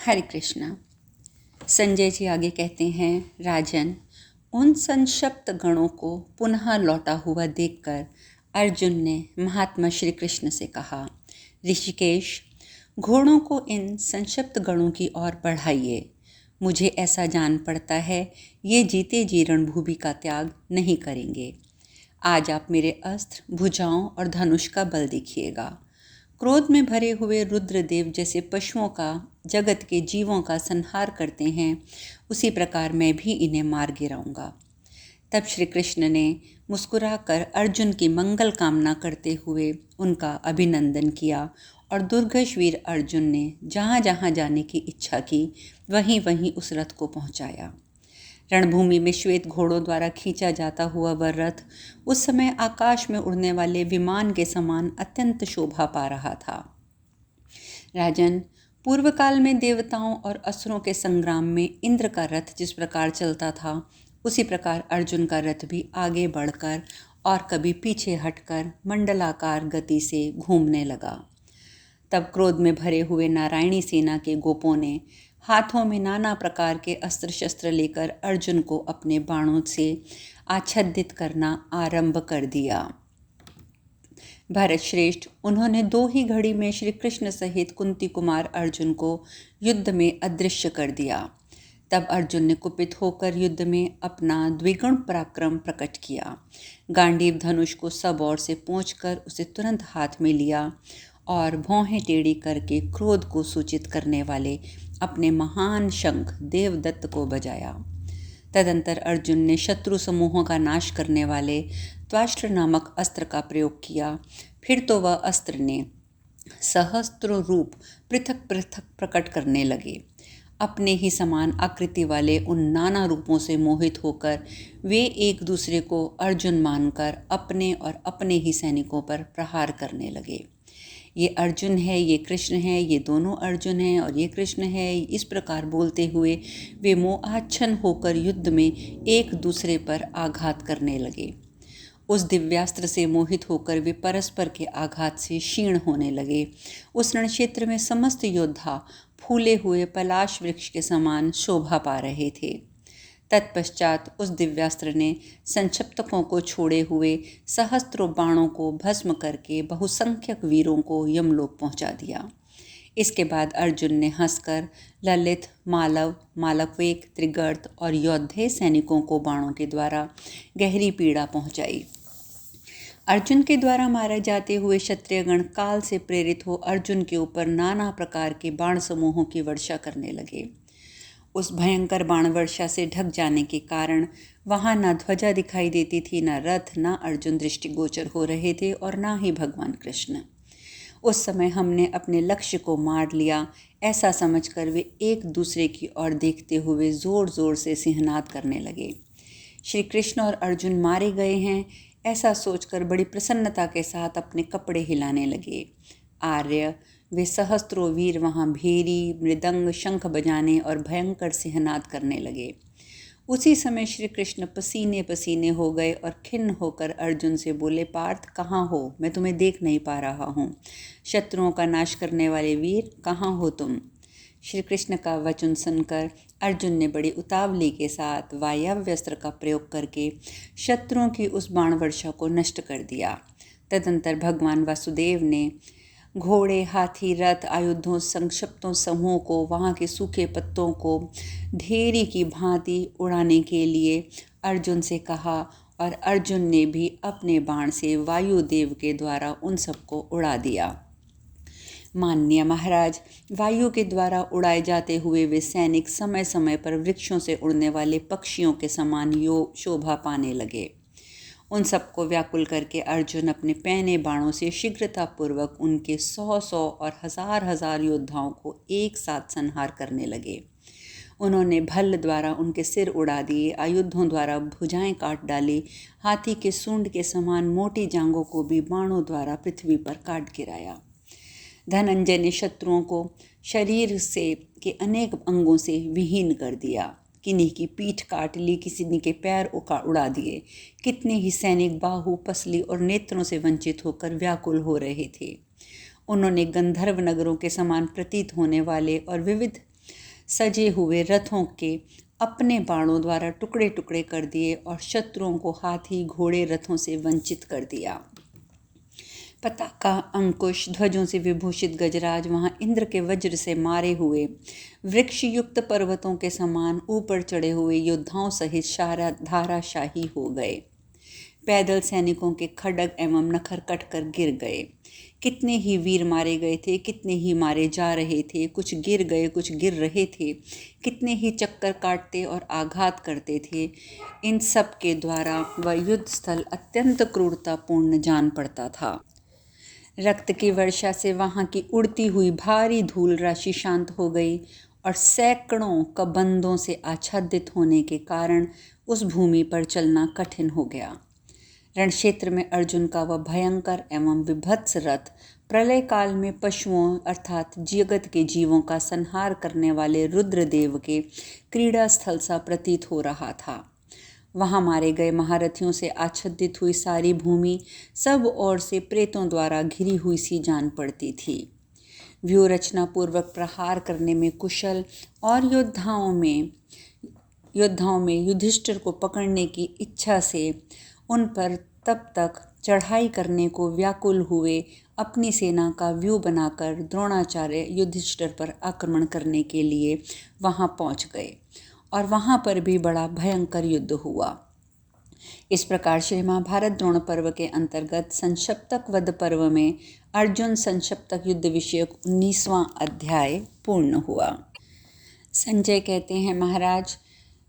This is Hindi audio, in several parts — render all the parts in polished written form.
हरे कृष्णा। संजय जी आगे कहते हैं, राजन, उन संक्षिप्त गणों को पुनः लौटा हुआ देखकर अर्जुन ने महात्मा श्री कृष्ण से कहा, ऋषिकेश, घोड़ों को इन संक्षिप्त गणों की ओर बढ़ाइए। मुझे ऐसा जान पड़ता है ये जीते जी रणभूमि का त्याग नहीं करेंगे। आज आप मेरे अस्त्र, भुजाओं और धनुष का बल देखिएगा। क्रोध में भरे हुए रुद्रदेव जैसे पशुओं का, जगत के जीवों का संहार करते हैं, उसी प्रकार मैं भी इन्हें मार गिराऊंगा। तब श्री कृष्ण ने मुस्कुराकर अर्जुन की मंगल कामना करते हुए उनका अभिनंदन किया और दुर्धर्ष वीर अर्जुन ने जहाँ जहाँ जाने की इच्छा की वहीं वहीं उस रथ को पहुँचाया। रणभूमि में श्वेत घोड़ों द्वारा खींचा जाता हुआ वह रथ उस समय आकाश में उड़ने वाले विमान के समान अत्यंत शोभा पा रहा था। राजन, पूर्व काल में देवताओं और असुरों के संग्राम में इंद्र का रथ जिस प्रकार चलता था, उसी प्रकार अर्जुन का रथ भी आगे बढ़कर और कभी पीछे हटकर मंडलाकार गति से घूमने लगा। तब क्रोध में भरे हुए नारायणी सेना के गोपों ने हाथों में नाना प्रकार के अस्त्र शस्त्र लेकर अर्जुन को अपने बाणों से आच्छादित करना आरंभ कर दिया। भरत श्रेष्ठ, उन्होंने 2 ही घड़ी में श्री कृष्ण सहित कुंती कुमार अर्जुन को युद्ध में अदृश्य कर दिया। तब अर्जुन ने कुपित होकर युद्ध में अपना द्विगुण पराक्रम प्रकट किया। गांडीव धनुष को सब ओर से पोंछकर उसे तुरंत हाथ में लिया और भौहें टेढ़ी करके क्रोध को सूचित करने वाले अपने महान शंख देवदत्त को बजाया। तदंतर अर्जुन ने शत्रु समूहों का नाश करने वाले त्वाष्ट्र नामक अस्त्र का प्रयोग किया। फिर तो वह अस्त्र ने सहस्त्रों रूप पृथक पृथक प्रकट करने लगे। अपने ही समान आकृति वाले उन नाना रूपों से मोहित होकर वे एक दूसरे को अर्जुन मानकर अपने और अपने ही सैनिकों पर प्रहार करने लगे। ये अर्जुन है, ये कृष्ण है, ये दोनों अर्जुन हैं और ये कृष्ण है, इस प्रकार बोलते हुए वे मोहाच्छन्न होकर युद्ध में एक दूसरे पर आघात करने लगे। उस दिव्यास्त्र से मोहित होकर वे परस्पर के आघात से क्षीण होने लगे। उस रणक्षेत्र में समस्त योद्धा फूले हुए पलाश वृक्ष के समान शोभा पा रहे थे। तत्पश्चात उस दिव्यास्त्र ने संक्षिप्तकों को छोड़े हुए सहस्त्रों बाणों को भस्म करके बहुसंख्यक वीरों को यमलोक पहुंचा दिया। इसके बाद अर्जुन ने हंसकर ललित, मालव, मालवेक, त्रिगर्त और योद्धे सैनिकों को बाणों के द्वारा गहरी पीड़ा पहुंचाई। अर्जुन के द्वारा मारे जाते हुए क्षत्रियगण काल से प्रेरित हो अर्जुन के ऊपर नाना प्रकार के बाण समूहों की वर्षा करने लगे। उस भयंकर बाण वर्षा से ढक जाने के कारण वहाँ न ध्वजा दिखाई देती थी, न रथ, न अर्जुन दृष्टिगोचर हो रहे थे और न ही भगवान कृष्ण। उस समय हमने अपने लक्ष्य को मार लिया, ऐसा समझकर वे एक दूसरे की ओर देखते हुए जोर जोर से सिंहनाद करने लगे। श्री कृष्ण और अर्जुन मारे गए हैं, ऐसा सोचकर बड़ी प्रसन्नता के साथ अपने कपड़े हिलाने लगे। आर्य, वे सहस्त्रों वीर वहाँ भेरी, मृदंग, शंख बजाने और भयंकर सिंहनाद करने लगे। उसी समय श्री कृष्ण पसीने पसीने हो गए और खिन्न होकर अर्जुन से बोले, पार्थ, कहाँ हो? मैं तुम्हें देख नहीं पा रहा हूँ। शत्रुओं का नाश करने वाले वीर, कहाँ हो तुम? श्री कृष्ण का वचन सुनकर अर्जुन ने बड़ी उतावली के साथ वायव्यास्त्र का प्रयोग करके शत्रुओं की उस बाण वर्षा को नष्ट कर दिया। तदंतर भगवान वासुदेव ने घोड़े, हाथी, रथ, आयुधों, संक्षिप्तों समूह को, वहाँ के सूखे पत्तों को ढेरी की भांति उड़ाने के लिए अर्जुन से कहा और अर्जुन ने भी अपने बाण से वायुदेव के द्वारा उन सबको उड़ा दिया। माननीय महाराज, वायु के द्वारा उड़ाए जाते हुए वे सैनिक समय समय पर वृक्षों से उड़ने वाले पक्षियों के समान शोभा पाने लगे। उन सबको व्याकुल करके अर्जुन अपने पैने बाणों से शीघ्रतापूर्वक उनके 100-100 और हजार योद्धाओं को एक साथ संहार करने लगे। उन्होंने भल्ल द्वारा उनके सिर उड़ा दिए, आयुधों द्वारा भुजाएं काट डाली, हाथी के सूंड के समान मोटी जांघों को भी बाणों द्वारा पृथ्वी पर काट गिराया। धनंजय ने शत्रुओं को शरीर से के अनेक अंगों से विहीन कर दिया। किन्हीं की पीठ काट ली, किसी के पैर उड़ा दिए। कितने ही सैनिक बाहु, पसली और नेत्रों से वंचित होकर व्याकुल हो रहे थे। उन्होंने गंधर्व नगरों के समान प्रतीत होने वाले और विविध सजे हुए रथों के अपने बाणों द्वारा टुकड़े टुकड़े कर दिए और शत्रुओं को हाथी घोड़े रथों से वंचित कर दिया। पताका, अंकुश, ध्वजों से विभूषित गजराज वहां इंद्र के वज्र से मारे हुए वृक्ष युक्त पर्वतों के समान ऊपर चढ़े हुए योद्धाओं सहित धाराशाही हो गए। पैदल सैनिकों के खड्ग एवं नखर कटकर गिर गए। कितने ही वीर मारे गए थे, कितने ही मारे जा रहे थे, कुछ गिर गए, कुछ गिर रहे थे, कितने ही चक्कर काटते और आघात करते थे। इन सब के द्वारा वह युद्ध स्थल अत्यंत क्रूरतापूर्ण जान पड़ता था। रक्त की वर्षा से वहाँ की उड़ती हुई भारी धूल राशि शांत हो गई और सैकड़ों कबंधों से आच्छादित होने के कारण उस भूमि पर चलना कठिन हो गया। रणक्षेत्र में अर्जुन का वह भयंकर एवं विभत्स रथ प्रलय काल में पशुओं अर्थात जगत के जीवों का संहार करने वाले रुद्रदेव के क्रीड़ा स्थल सा प्रतीत हो रहा था। वहाँ मारे गए महारथियों से आच्छादित हुई सारी भूमि सब ओर से प्रेतों द्वारा घिरी हुई सी जान पड़ती थी। व्यूह रचना पूर्वक प्रहार करने में कुशल और योद्धाओं में युधिष्ठिर को पकड़ने की इच्छा से उन पर तब तक चढ़ाई करने को व्याकुल हुए अपनी सेना का व्यूह बनाकर द्रोणाचार्य युधिष्ठिर पर आक्रमण करने के लिए वहाँ पहुँच गए और वहाँ पर भी बड़ा भयंकर युद्ध हुआ। इस प्रकार श्री महाभारत द्रोण पर्व के अंतर्गत संशप्तक वध पर्व में अर्जुन संशप्तक युद्ध विषयक 19वां अध्याय पूर्ण हुआ। संजय कहते हैं, महाराज,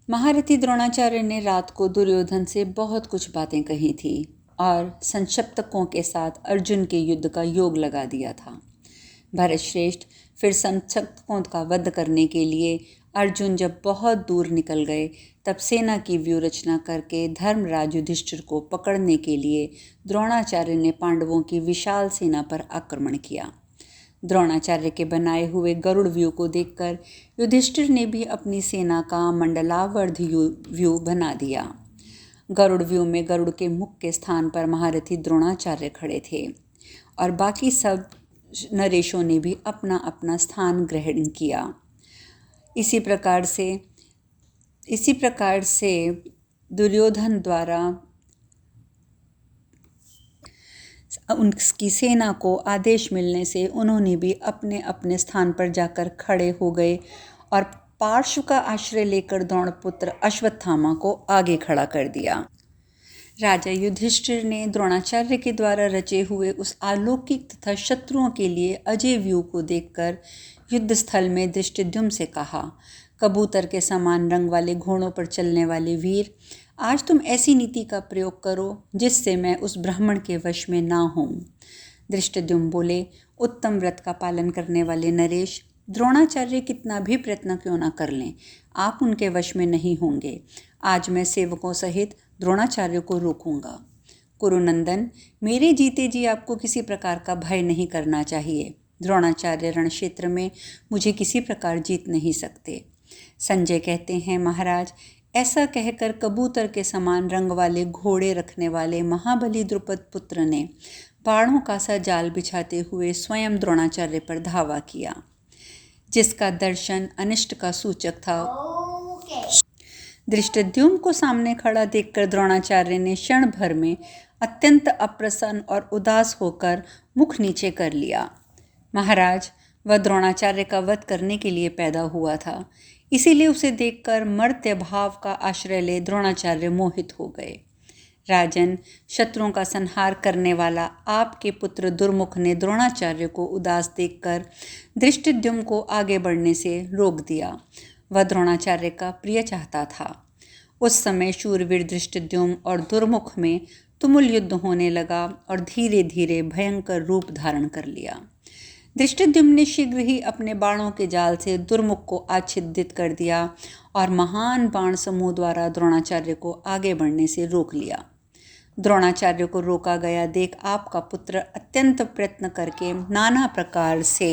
महारथी द्रोणाचार्य ने रात को दुर्योधन से बहुत कुछ बातें कही थी और संशप्तकों के साथ अर्जुन के युद्ध का योग लगा दिया था। भरतश्रेष्ठ फिर संशप्तकों का वध करने के लिए अर्जुन जब बहुत दूर निकल गए तब सेना की व्यूह रचना करके धर्मराज युधिष्ठिर को पकड़ने के लिए द्रोणाचार्य ने पांडवों की विशाल सेना पर आक्रमण किया। द्रोणाचार्य के बनाए हुए गरुड़ व्यूह को देखकर युधिष्ठिर ने भी अपनी सेना का मंडलावर्ध व्यूह बना दिया। गरुड़ व्यूह में गरुड़ के मुख के स्थान पर महारथी द्रोणाचार्य खड़े थे और बाकी सब नरेशों ने भी अपना अपना स्थान ग्रहण किया। इसी प्रकार से दुर्योधन द्वारा उनकी सेना को आदेश मिलने से उन्होंने भी अपने अपने स्थान पर जाकर खड़े हो गए और पार्श्व का आश्रय लेकर द्रोणपुत्र अश्वत्थामा को आगे खड़ा कर दिया। राजा युधिष्ठिर ने द्रोणाचार्य के द्वारा रचे हुए उस अलौकिक तथा शत्रुओं के लिए अजय व्यूह को देखकर युद्ध स्थल में धृष्टद्युम्न से कहा, कबूतर के समान रंग वाले घोड़ों पर चलने वाले वीर, आज तुम ऐसी नीति का प्रयोग करो जिससे मैं उस ब्राह्मण के वश में ना हूँ। धृष्टद्युम्न बोले, उत्तम व्रत का पालन करने वाले नरेश, द्रोणाचार्य कितना भी प्रयत्न क्यों ना कर लें, आप उनके वश में नहीं होंगे। आज मैं सेवकों सहित द्रोणाचार्य को रोकूंगा। कुरुनंदन, मेरे जीते जी आपको किसी प्रकार का भय नहीं करना चाहिए। द्रोणाचार्य रणक्षेत्र में मुझे किसी प्रकार जीत नहीं सकते। संजय कहते हैं, महाराज, ऐसा कहकर कबूतर के समान रंग वाले घोड़े रखने वाले महाबली द्रुपद पुत्र ने बाणों का सा जाल बिछाते हुए स्वयं द्रोणाचार्य पर धावा किया, जिसका दर्शन अनिष्ट का सूचक था। धृष्टद्युम्न को सामने खड़ा देखकर द्रोणाचार्य ने क्षण भर में अत्यंत अप्रसन्न और उदास होकर मुख नीचे कर लिया। महाराज, वह द्रोणाचार्य का वध करने के लिए पैदा हुआ था, इसीलिए उसे देखकर मर्त्य भाव का आश्रय ले द्रोणाचार्य मोहित हो गए। राजन, शत्रुओं का संहार करने वाला आपके पुत्र दुर्मुख ने द्रोणाचार्य को उदास देखकर धृष्टद्युम्न को आगे बढ़ने से रोक दिया। वह द्रोणाचार्य का प्रिय चाहता था। उस समय शूरवीर धृष्टद्युम्न और दुर्मुख में तुमुल युद्ध होने लगा और धीरे धीरे भयंकर रूप धारण कर लिया। धृष्टद्युम्न ने शीघ्र ही अपने बाणों के जाल से दुर्मुख को आच्छादित कर दिया और महान बाण समूह द्वारा द्रोणाचार्य को आगे बढ़ने से रोक लिया। द्रोणाचार्य को रोका गया देख आपका पुत्र अत्यंत प्रयत्न करके नाना प्रकार से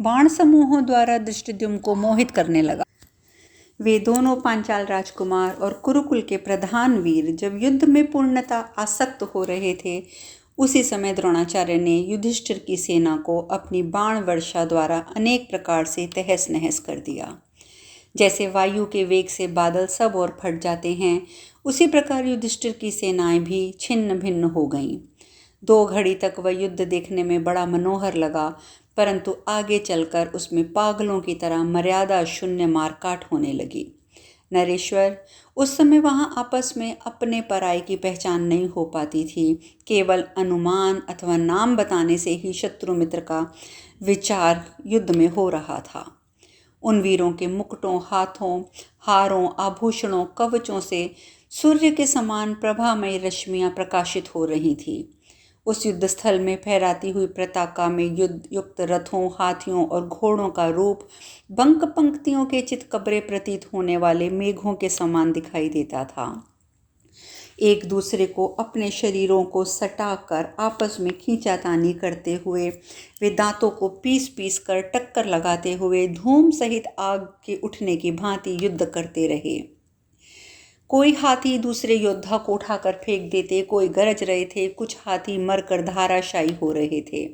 बाण समूहों द्वारा धृष्टद्युम्न को मोहित करने लगा। वे दोनों पांचाल राजकुमार और कुरुकुल के प्रधान वीर जब युद्ध में पूर्णतः आसक्त हो रहे थे, उसी समय द्रोणाचार्य ने युधिष्ठिर की सेना को अपनी बाण वर्षा द्वारा अनेक प्रकार से तहस नहस कर दिया। जैसे वायु के वेग से बादल सब ओर फट जाते हैं, उसी प्रकार युधिष्ठिर की सेनाएं भी छिन्न भिन्न हो गईं। 2 घड़ी तक वह युद्ध देखने में बड़ा मनोहर लगा, परंतु आगे चलकर उसमें पागलों की तरह मर्यादा शून्य मारकाट होने लगी। नरेश्वर, उस समय वहां आपस में अपने पराये की पहचान नहीं हो पाती थी। केवल अनुमान अथवा नाम बताने से ही शत्रु मित्र का विचार युद्ध में हो रहा था। उन वीरों के मुकुटों, हाथों, हारों, आभूषणों, कवचों से सूर्य के समान प्रभामयी रश्मियां प्रकाशित हो रही थी। उस युद्ध स्थल में फहराती हुई पताका में युद्ध युक्त रथों, हाथियों और घोड़ों का रूप बंक पंक्तियों के चितकबरे प्रतीत होने वाले मेघों के समान दिखाई देता था। एक दूसरे को अपने शरीरों को सटाकर आपस में खींचातानी करते हुए वे दांतों को पीस पीस कर टक्कर लगाते हुए धूम सहित आग के उठने की भांति युद्ध करते रहे। कोई हाथी दूसरे योद्धा को उठाकर फेंक देते, कोई गरज रहे थे, कुछ हाथी मरकर धाराशायी हो रहे थे।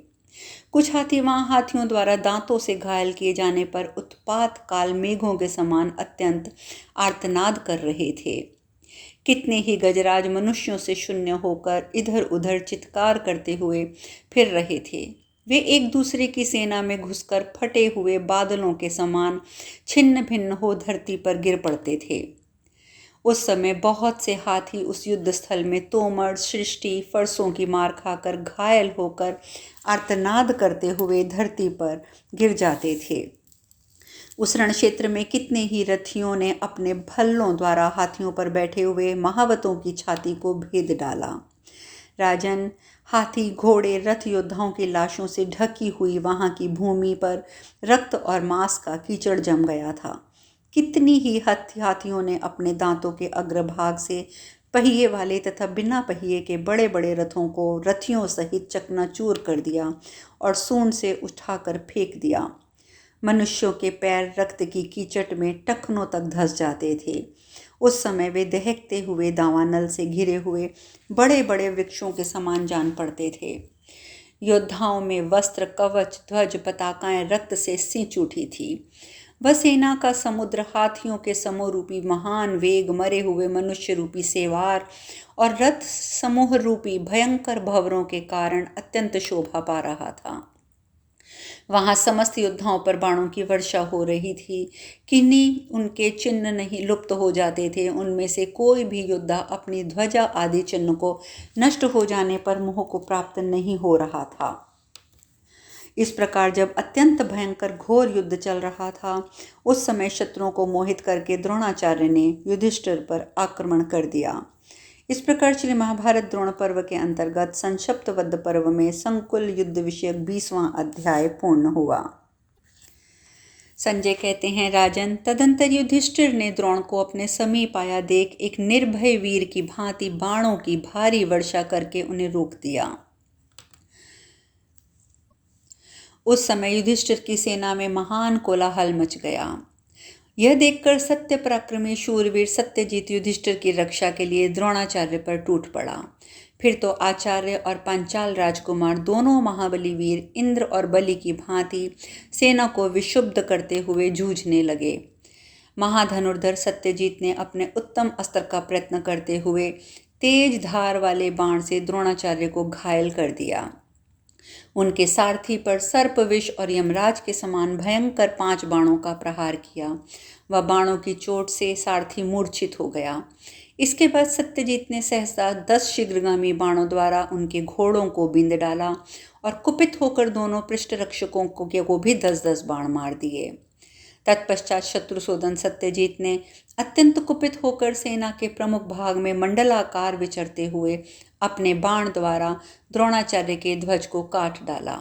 कुछ हाथी वहां हाथियों द्वारा दांतों से घायल किए जाने पर उत्पात काल मेघों के समान अत्यंत आर्तनाद कर रहे थे। कितने ही गजराज मनुष्यों से शून्य होकर इधर उधर चित्कार करते हुए फिर रहे थे। वे एक दूसरे की सेना में घुसकर फटे हुए बादलों के समान छिन्न भिन्न हो धरती पर गिर पड़ते थे। उस समय बहुत से हाथी उस युद्ध स्थल में तोमर, सृष्टि, फरसों की मार खाकर घायल होकर आर्तनाद करते हुए धरती पर गिर जाते थे। उस रण क्षेत्र में कितने ही रथियों ने अपने भल्लों द्वारा हाथियों पर बैठे हुए महावतों की छाती को भेद डाला। राजन, हाथी, घोड़े, रथ योद्धाओं की लाशों से ढकी हुई वहां की भूमि पर रक्त और मांस का कीचड़ जम गया था। कितनी ही हाथियों ने अपने दांतों के अग्रभाग से पहिए वाले तथा बिना पहिए के बड़े बड़े रथों को रथियों सहित चकनाचूर कर दिया और सूंड से उठाकर फेंक दिया। मनुष्यों के पैर रक्त की कीचट में टखनों तक धंस जाते थे। उस समय वे दहकते हुए दावानल से घिरे हुए बड़े बड़े वृक्षों के समान जान पड़ते थे। योद्धाओं में वस्त्र, कवच, ध्वज, पताकाएं रक्त से सींच उठी थी। वह सेना का समुद्र हाथियों के समूह रूपी महान वेग, मरे हुए मनुष्य रूपी सेवार और रथ समूह रूपी भयंकर भंवरों के कारण अत्यंत शोभा पा रहा था। वहां समस्त योद्धाओं पर बाणों की वर्षा हो रही थी। किन्हीं उनके चिन्ह नहीं लुप्त हो जाते थे। उनमें से कोई भी योद्धा अपनी ध्वजा आदि चिन्ह को नष्ट हो जाने पर मोह को प्राप्त नहीं हो रहा था। इस प्रकार जब अत्यंत भयंकर घोर युद्ध चल रहा था, उस समय शत्रुओं को मोहित करके द्रोणाचार्य ने युधिष्ठिर पर आक्रमण कर दिया। इस प्रकार श्री महाभारत द्रोण पर्व के अंतर्गत संक्षिप्त वध पर्व में संकुल युद्ध विषयक 20वां अध्याय पूर्ण हुआ। संजय कहते हैं, राजन, तदंतर युधिष्ठिर ने द्रोण को अपने समीप आया देख एक निर्भय वीर की भांति बाणों की भारी वर्षा करके उन्हें रोक दिया। उस समय युधिष्ठिर की सेना में महान कोलाहल मच गया। यह देखकर सत्य पराक्रमी शूरवीर सत्यजीत युधिष्ठिर की रक्षा के लिए द्रोणाचार्य पर टूट पड़ा। फिर तो आचार्य और पांचाल राजकुमार दोनों महाबली वीर इंद्र और बलि की भांति सेना को विक्षुब्ध करते हुए जूझने लगे। महाधनुर्धर सत्यजीत ने अपने उत्तम अस्त्र का प्रयत्न करते हुए तेज धार वाले बाण से द्रोणाचार्य को घायल कर दिया। उनके सारथी पर सर्पविष और यमराज के समान भयंकर 5 बाणों का प्रहार किया। वह बाणों की चोट से सारथी मूर्छित हो गया। इसके बाद सत्यजीत ने सहसा 10 शीघ्रगामी बाणों द्वारा उनके घोड़ों को बींध डाला और कुपित होकर दोनों पृष्ठरक्षकों को भी 10-10 बाण मार दिए। तत्पश्चात शत्रुसूदन सत्यजीत ने अत्यंत कुपित होकर सेना के प्रमुख भाग में मंडलाकार विचरते हुए अपने बाण द्वारा द्रोणाचार्य के ध्वज को काट डाला।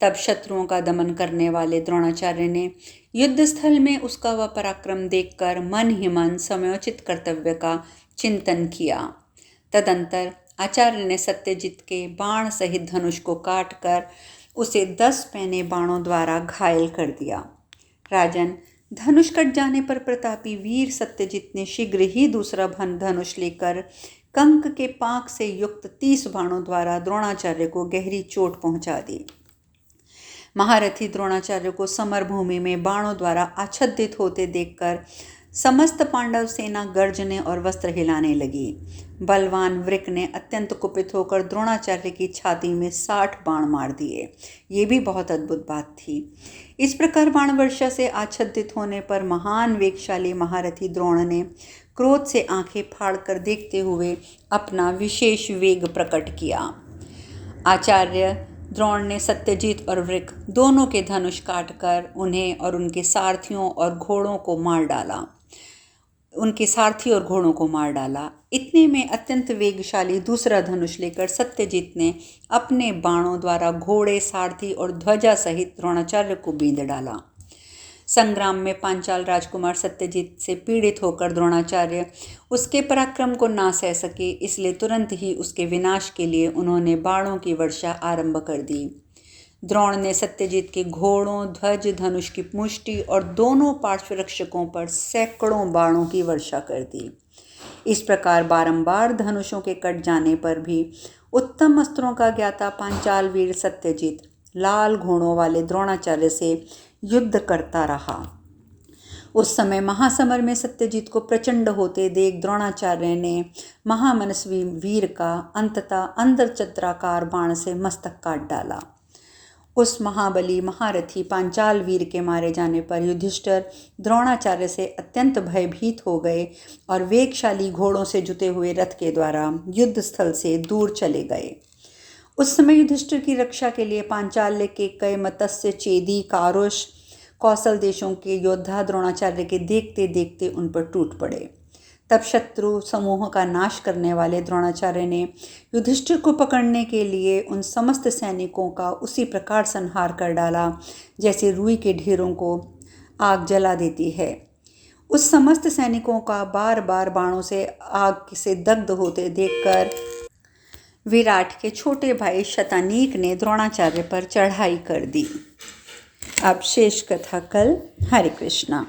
तब शत्रुओं का दमन करने वाले द्रोणाचार्य ने युद्ध स्थल में उसका वह पराक्रम देखकर मन ही मन समयोचित कर्तव्य का चिंतन किया। तदंतर आचार्य ने सत्यजीत के बाण सहित धनुष को काटकर उसे 10 पैने बाणों द्वारा घायल कर दिया। राजन, धनुष कट जाने पर प्रतापी वीर सत्यजीत ने शीघ्र ही दूसरा धनुष लेकर कंक के पांख से युक्त 30 बाणों द्वारा द्रोणाचार्य को गहरी चोट पहुंचा दी। महारथी द्रोणाचार्य को समर भूमि में बाणों द्वारा आच्छादित होते देखकर समस्त पांडव सेना गर्जने और वस्त्र हिलाने लगी। बलवान वृक ने अत्यंत कुपित होकर द्रोणाचार्य की छाती में 60 बाण मार दिए। ये भी बहुत अद्भुत बात थी। इस प्रकार बाण वर्षा से आच्छादित होने पर महान वेगशाली महारथी द्रोण ने क्रोध से आंखें फाड़कर देखते हुए अपना विशेष वेग प्रकट किया। आचार्य द्रोण ने सत्यजीत और वृक दोनों के धनुष काटकर उन्हें और उनके सारथियों और घोड़ों को मार डाला। इतने में अत्यंत वेगशाली दूसरा धनुष लेकर सत्यजीत ने अपने बाणों द्वारा घोड़े, सारथी और ध्वजा सहित द्रोणाचार्य को बींध डाला। संग्राम में पांचाल राजकुमार सत्यजीत से पीड़ित होकर द्रोणाचार्य उसके पराक्रम को ना सह सके, इसलिए तुरंत ही उसके विनाश के लिए उन्होंने बाणों की वर्षा आरंभ कर दी। द्रोण ने सत्यजीत के घोड़ों, ध्वज, धनुष की मुष्टि और दोनों पार्श्व रक्षकों पर सैकड़ों बाणों की वर्षा कर दी। इस प्रकार बारंबार धनुषों के कट जाने पर भी उत्तम अस्त्रों का ज्ञाता पांचाल वीर सत्यजीत लाल घोड़ों वाले द्रोणाचार्य से युद्ध करता रहा। उस समय महासमर में सत्यजीत को प्रचंड होते देख द्रोणाचार्य ने महामनस्वी वीर का अंततः अंधचक्राकार बाण से मस्तक काट डाला। उस महाबली महारथी पांचाल वीर के मारे जाने पर युधिष्ठिर द्रोणाचार्य से अत्यंत भयभीत हो गए और वेगशाली घोड़ों से जुते हुए रथ के द्वारा युद्ध स्थल से दूर चले गए। उस समय युधिष्ठिर की रक्षा के लिए पांचाल्य के कई मत्स्य, चेदी, कारुष, कौशल देशों के योद्धा द्रोणाचार्य के देखते देखते उन पर टूट पड़े। तब शत्रु समूह का नाश करने वाले द्रोणाचार्य ने युधिष्ठिर को पकड़ने के लिए उन समस्त सैनिकों का उसी प्रकार संहार कर डाला जैसे रुई के ढेरों को आग जला देती है। उस समस्त सैनिकों का बार बार बाणों से आग से दग्ध होते देखकर विराट के छोटे भाई शतानीक ने द्रोणाचार्य पर चढ़ाई कर दी। अब शेष कथा कल। हरे कृष्णा।